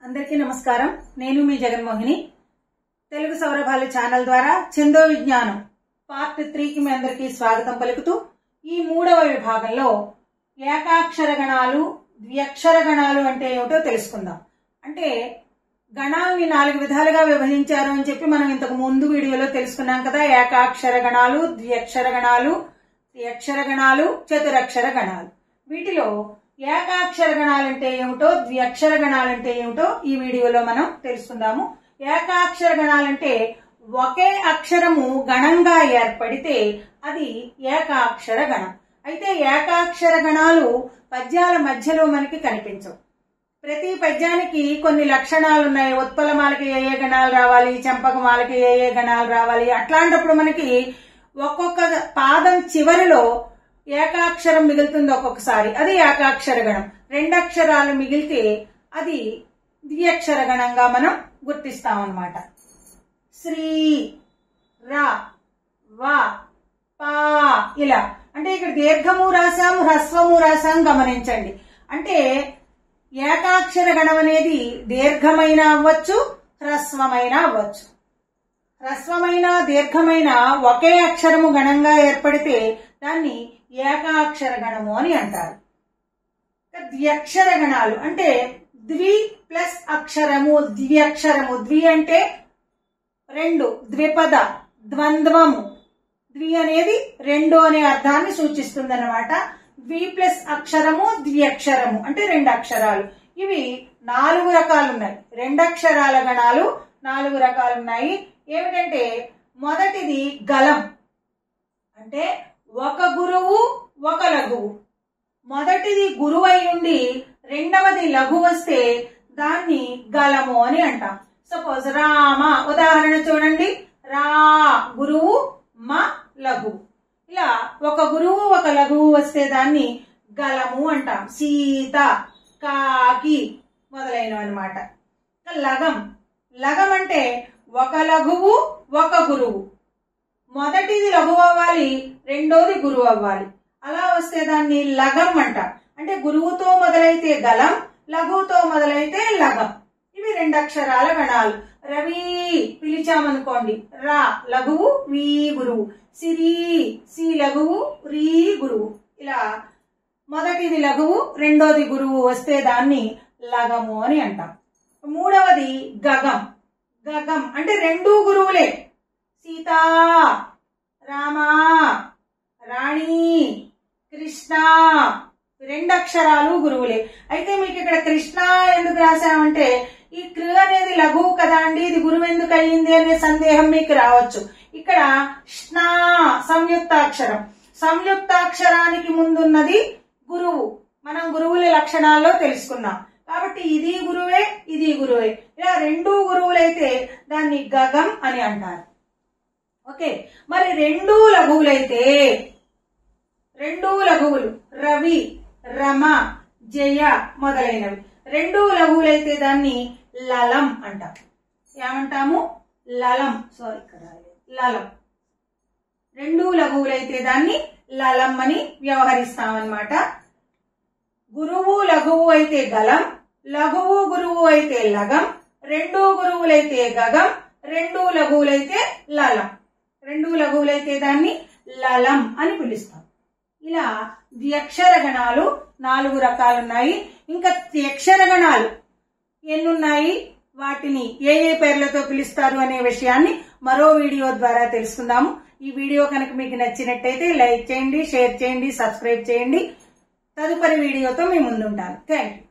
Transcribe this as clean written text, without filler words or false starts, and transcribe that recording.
అందరికీ నమస్కారం. నేను మీ జగన్మోహిని. తెలుగు సౌరభాలు ఛానల్ ద్వారా ఛందో విజ్ఞానం పార్ట్ 3కి మీ అందరికీ స్వాగతం పలుకుతూ ఈ మూడవ విభాగంలో ఏకాక్షర గణాలు, ద్వ్యక్షర గణాలు అంటే ఏమిటో తెలుసుకుందాం. అంటే గణాలని 4 విధాలుగా విభజించారు అని చెప్పి మనం ఇంతకు ముందు వీడియోలో తెలుసుకున్నాం కదా. ఏకాక్షర గణాలు, ద్వ్యక్షర గణాలు, త్రియక్షర గణాలు, చతురక్షర గణాలు. వీటిలో ఏకాక్షర గణాలంటే ఏమిటో, ద్వ్యక్షర గణాలంటే ఏమిటో ఈ వీడియోలో మనం తెలుసుకుందాము. ఏకాక్షర గణాలంటే ఒకే అక్షరము గణంగా ఏర్పడితే అది ఏకాక్షర గణం. అయితే ఏకాక్షర గణాలు పద్యాల మధ్యలో మనకి కనిపించవు. ప్రతి పద్యానికి కొన్ని లక్షణాలు ఉన్నాయి. ఉత్పలమాలకి ఏ ఏ గణాలు రావాలి, చంపకమాలకి ఏ ఏ గణాలు రావాలి. అట్లాంటప్పుడు మనకి ఒక్కొక్క పాదం చివరిలో ఏకాక్షరం మిగులుతుంది. ఒక్కొక్కసారి అది ఏకాక్షర గణం. 2 అక్షరాలు మిగిలితే అది ద్వ్యక్షర గణంగా మనం గుర్తిస్తాం అన్నమాట. శ్రీ, రా, వా, పా ఇలా. అంటే ఇక్కడ దీర్ఘము రాసాము, హ్రస్వము రాసాము గమనించండి. అంటే ఏకాక్షర గణం అనేది దీర్ఘమైన అవ్వచ్చు, హ్రస్వమైన అవ్వచ్చు. హ్రస్వమైన దీర్ఘమైన ఒకే అక్షరము గణంగా ఏర్పడితే దాన్ని ఏకాక్షర గణము అని అంటారు. ద్వ్యక్షర గణాలు అంటే ద్వి ప్లస్ అక్షరము ద్వ్యక్షరము. ద్వి అంటే 2, ద్విపద, ద్వంద్వము. ద్వి అనేది 2 అనే అర్థాన్ని సూచిస్తుంది అన్నమాట. ద్వి ప్లస్ అక్షరము ద్వ్యక్షరము అంటే 2 అక్షరాలు. ఇవి 4 రకాలు ఉన్నాయి. 2 అక్షరాల గణాలు 4 రకాలు ఉన్నాయి. ఏమిటంటే మొదటిది గలం. అంటే ఒక గురువు ఒక లఘువు. మొదటిది గురువు అయి ఉండి రెండవది లఘు వస్తే దాన్ని గలము అని అంటాం. సపోజ్ రామ ఉదాహరణ చూడండి. రా గురువు, మ లఘువు. ఇలా ఒక గురువు ఒక లఘువు వస్తే దాన్ని గలము అంటాం. సీత, కాకి మొదలైనవి అన్నమాట. లగం. లగం అంటే ఒక లఘువు ఒక గురువు. మొదటిది లఘువు అవ్వాలి, రెండోది గురువు అవ్వాలి. అలా వస్తే దాన్ని లగం అంటాం. అంటే గురువుతో మొదలైతే గలం, లఘువుతో మొదలైతే లగం. ఇవి 2 అక్షరాల గణాలు. రవి పిలిచామనుకోండి. రా లఘువు, వి గురువు. సిరి, సి లఘువు, రీ గురువు. ఇలా మొదటిది లఘువు రెండోది గురువు వస్తే దాన్ని లగము అని అంటాం. మూడవది గగం. గగం అంటే 2 గురువులే. సీత, రామ, రాణి, కృష్ణ 2 అక్షరాలు గురువులే. అయితే మీకు ఇక్కడ కృష్ణ ఎందుకు రాశామంటే ఈ కృ అనేది లఘువు కదా అండి, ఇది గురువు ఎందుకు అయ్యింది అనే సందేహం మీకు రావచ్చు. ఇక్కడ స్నా సంయుక్తాక్షరం. సంయుక్తాక్షరానికి ముందున్నది గురువు. మనం గురువుల లక్షణాల్లో తెలుసుకున్నాం. కాబట్టి ఇది గురువే, ఇది గురువే. ఇలా 2 గురువులైతే దాన్ని గగం అని అంటారు. ఓకే, మరి 2 లఘువులైతే 2 లఘువులు రవి, రమ, జయ మొదలైనవి. 2 లఘువులైతే దాన్ని లలం అంటాం. ఏమంటాము? లలం. లలం. 2 లఘువులైతే దాన్ని లలం అని వ్యవహరిస్తామన్నమాట. గురువు లఘువు అయితే గలం, లఘువు గురువు అయితే లగం, 2 గురువులైతే గగం, 2 లఘువులైతే లలం. 2 లఘువులైతే దాన్ని లలం అని పిలుస్తాం. ఇలా ద్వ్యక్షర గణాలు 4 రకాలున్నాయి. ఇంకా త్రియక్షర గణాలు ఎన్నున్నాయి, వాటిని ఏ ఏ పేర్లతో పిలుస్తారు అనే విషయాన్ని మరో వీడియో ద్వారా తెలుసుకుందాము. ఈ వీడియో కనుక మీకు నచ్చినట్టయితే లైక్ చేయండి, షేర్ చేయండి, సబ్స్క్రైబ్ చేయండి. తదుపరి వీడియోతో మీ ముందుంటాను. Thank you.